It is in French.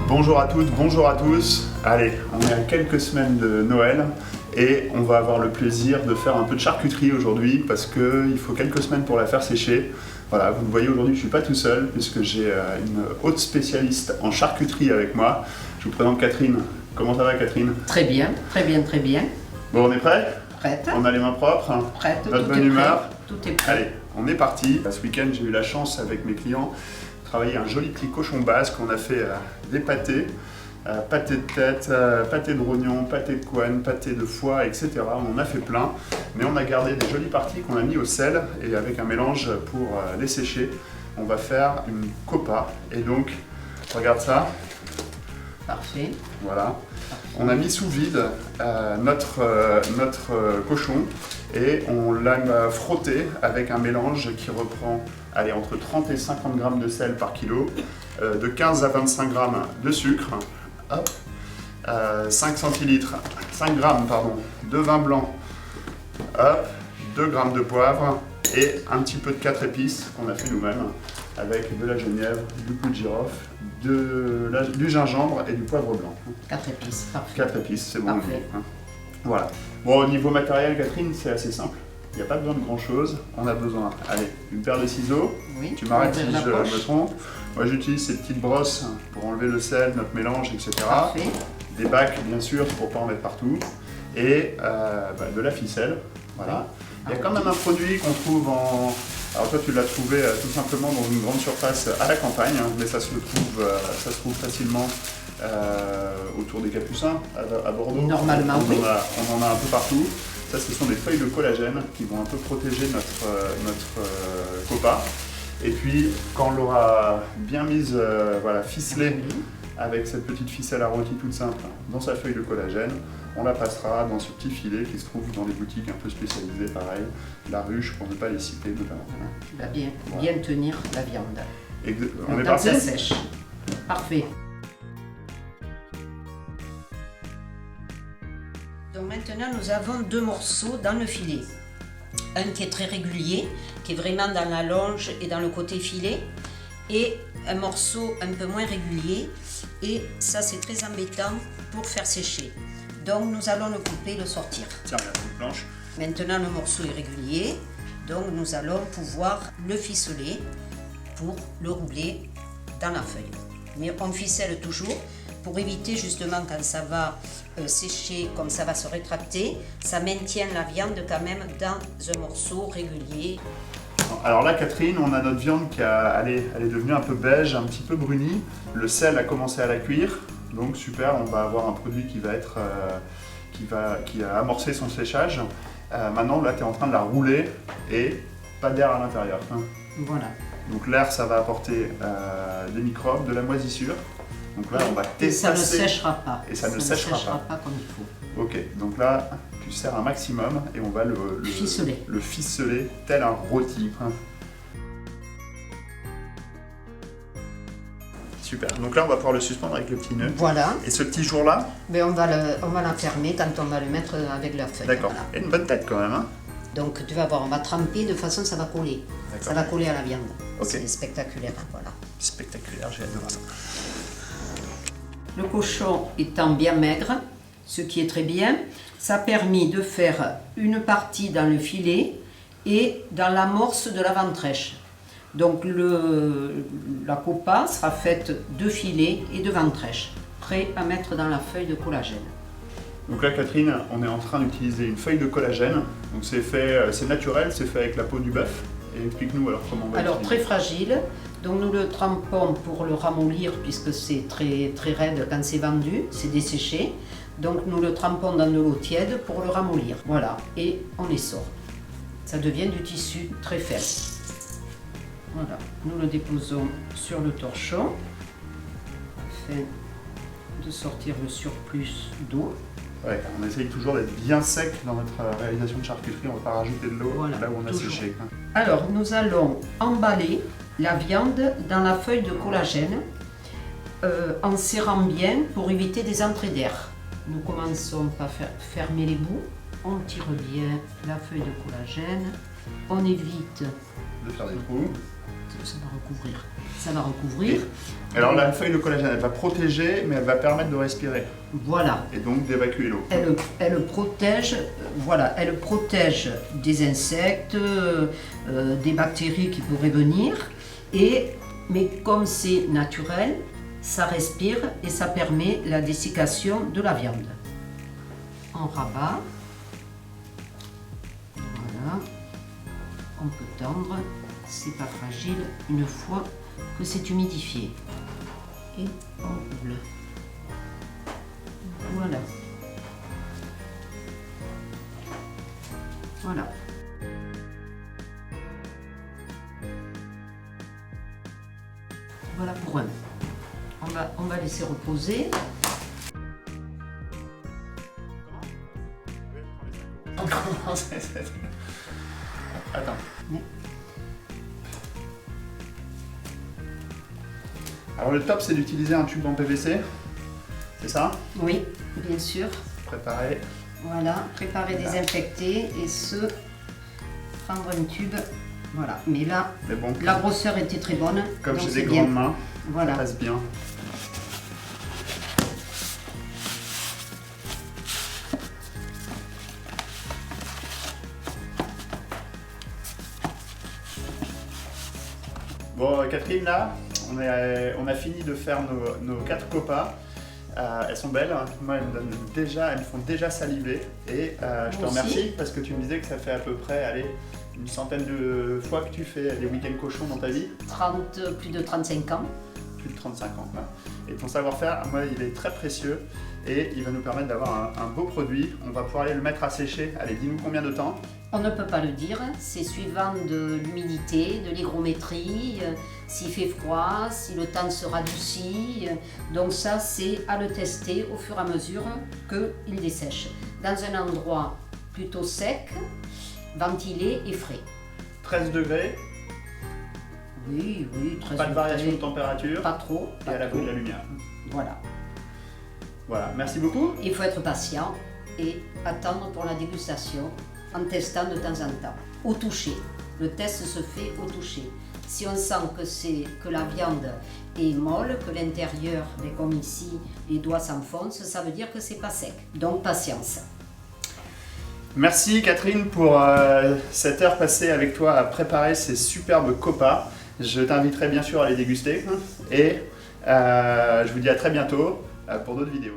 Bonjour à toutes, bonjour à tous. Allez, on est à quelques semaines de Noël et on va avoir le plaisir de faire un peu de charcuterie aujourd'hui parce qu'il faut quelques semaines pour la faire sécher. Voilà, vous le voyez aujourd'hui, je ne suis pas tout seul puisque j'ai une haute spécialiste en charcuterie avec moi. Je vous présente Catherine. Comment ça va, Catherine? Très bien, très bien, très bien. Bon, on est prêt? Prête. On a les mains propres? Prête. Notre bonne humeur? Tout est prêt. Allez, on est parti. Ce week-end, j'ai eu la chance avec mes clients de travailler un joli petit cochon basque. On a fait des pâtés. Pâté de tête, pâté de rognon, pâté de couenne, pâté de foie, etc. On en a fait plein, mais on a gardé des jolies parties qu'on a mis au sel et avec un mélange pour les sécher, on va faire une copa. Et donc, regarde ça. Parfait. Voilà. On a mis sous vide notre cochon et on l'a frotté avec un mélange qui reprend entre 30 et 50 grammes de sel par kilo, de 15 à 25 grammes de sucre. Hop. 5 centilitres, 5 grammes de vin blanc, hop, 2 grammes de poivre et un petit peu de 4 épices qu'on a fait nous-mêmes avec de la genièvre, du clou de girofle, du gingembre et du poivre blanc. 4 épices, parfait. 4 épices, c'est bon. Parfait. Voilà. Bon, au niveau matériel, Catherine, c'est assez simple. Il n'y a pas besoin de grand chose. On a besoin, une paire de ciseaux. Oui. Tu m'arrêtes si je me trompe. Moi, j'utilise ces petites brosses pour enlever le sel, notre mélange, etc. Parfait. Des bacs, bien sûr, pour ne pas en mettre partout. Et de la ficelle. Voilà. Il y a quand même un produit qu'on trouve en... Alors toi, tu l'as trouvé tout simplement dans une grande surface à la campagne, hein, mais ça se trouve facilement autour des Capucins, à Bordeaux. Normalement, oui. On en a un peu partout. Ça, ce sont des feuilles de collagène qui vont un peu protéger notre copa. Et puis, quand on l'aura bien mise, ficelée, avec cette petite ficelle à rôti toute simple, dans sa feuille de collagène, on la passera dans ce petit filet qui se trouve dans des boutiques un peu spécialisées, pareil, la ruche, pour ne pas les citer notamment. Il va bien tenir la viande. On est Tant parti? ça sèche. Parfait. Donc maintenant, nous avons 2 morceaux dans le filet. Un qui est très régulier, qui est vraiment dans la longe et dans le côté filet, et un morceau un peu moins régulier, et ça c'est très embêtant pour faire sécher. Donc nous allons le couper et le sortir. Tiens, regarde, une planche. Maintenant le morceau est régulier, donc nous allons pouvoir le ficeler pour le rouler dans la feuille. Mais on ficelle toujours pour éviter justement quand ça va sécher, comme ça va se rétracter, ça maintient la viande quand même dans un morceau régulier. Alors là, Catherine, on a notre viande elle est devenue un peu beige, un petit peu brunie. Le sel a commencé à la cuire, donc super, on va avoir un produit qui a amorcé son séchage. Maintenant, là, tu es en train de la rouler et pas d'air à l'intérieur. Hein. Voilà. Donc l'air, ça va apporter des microbes, de la moisissure. Donc là, on va tester. Et ça ne séchera pas. Et ça ne séchera pas comme il faut. Ok, donc là, tu serres un maximum et on va le ficeler tel un rôti. Super, donc là on va pouvoir le suspendre avec le petit nœud. Voilà. Et ce petit jour-là? On va l'enfermer quand on va le mettre avec la feuille. D'accord, Voilà. et une bonne tête quand même. Hein. Donc tu vas voir, on va tremper de façon ça va coller. Ça va coller à la viande. Ok. C'est spectaculaire, voilà. Spectaculaire, j'ai hâte de voir ça. Le cochon étant bien maigre, ce qui est très bien, ça a permis de faire une partie dans le filet et dans l'amorce de la ventrèche. Donc la copa sera faite de filet et de ventrèche, prêt à mettre dans la feuille de collagène. Donc là, Catherine, on est en train d'utiliser une feuille de collagène. Donc c'est naturel, c'est fait avec la peau du bœuf. Et explique-nous alors comment on va Alors l'utiliser. très fragile, donc nous le trempons pour le ramollir puisque c'est très, très raide quand c'est vendu, c'est desséché. Donc nous le trempons dans de l'eau tiède pour le ramollir. Voilà, et on les sort. Ça devient du tissu très ferme. Voilà, nous le déposons sur le torchon afin de sortir le surplus d'eau. Ouais, on essaye toujours d'être bien sec dans notre réalisation de charcuterie, on ne va pas rajouter de l'eau là où on a toujours. séché. Alors nous allons emballer la viande dans la feuille de collagène en serrant bien pour éviter des entrées d'air. Nous commençons par fermer les bouts, on tire bien la feuille de collagène, on évite de faire des trous. Ça va recouvrir. Ça va recouvrir. Alors la feuille de collagène, elle va protéger, mais elle va permettre de respirer. Voilà. Et donc d'évacuer l'eau. Elle protège, voilà, elle protège des insectes, des bactéries qui pourraient venir. Mais comme c'est naturel, ça respire et ça permet la dessiccation de la viande. On rabat. Voilà. On peut tendre. C'est pas fragile une fois que c'est humidifié. Et on roule. Voilà. Voilà. Voilà pour un. On va laisser reposer. Attends. Oui. Alors le top, c'est d'utiliser un tube en PVC, c'est ça? Oui, bien sûr. Préparer. Voilà, préparer, désinfecter et prendre un tube. Voilà, mais là, bon, la grosseur était très bonne. Comme j'ai des bien. grandes mains, voilà. Ça passe bien. Bon, Catherine, là, on a fini de faire nos 4 copas. Elles sont belles, moi elles me font déjà saliver et je te remercie parce que tu me disais que ça fait à peu près une centaine de fois que tu fais des week-ends cochons dans ta vie. Plus de 35 ans. Plus de 35 ans. Là. Et ton savoir-faire, moi il est très précieux et il va nous permettre d'avoir un beau produit. On va pouvoir aller le mettre à sécher. Allez, dis-nous combien de temps? On ne peut pas le dire, c'est suivant de l'humidité, de l'hygrométrie, s'il fait froid, si le temps se radoucit. Donc ça, c'est à le tester au fur et à mesure qu'il dessèche. Dans un endroit plutôt sec, ventilé et frais. 13 degrés. Oui, 13 Pas de variation de température. Pas trop. Et à l'abri de la lumière. Voilà. Voilà, merci beaucoup. Il faut être patient et attendre pour la dégustation en testant de temps en temps. Au toucher. Le test se fait au toucher. Si on sent que la viande est molle, que l'intérieur, comme ici, les doigts s'enfoncent, ça veut dire que c'est pas sec. Donc patience. Merci Catherine pour cette heure passée avec toi à préparer ces superbes copas. Je t'inviterai bien sûr à les déguster et je vous dis à très bientôt pour d'autres vidéos.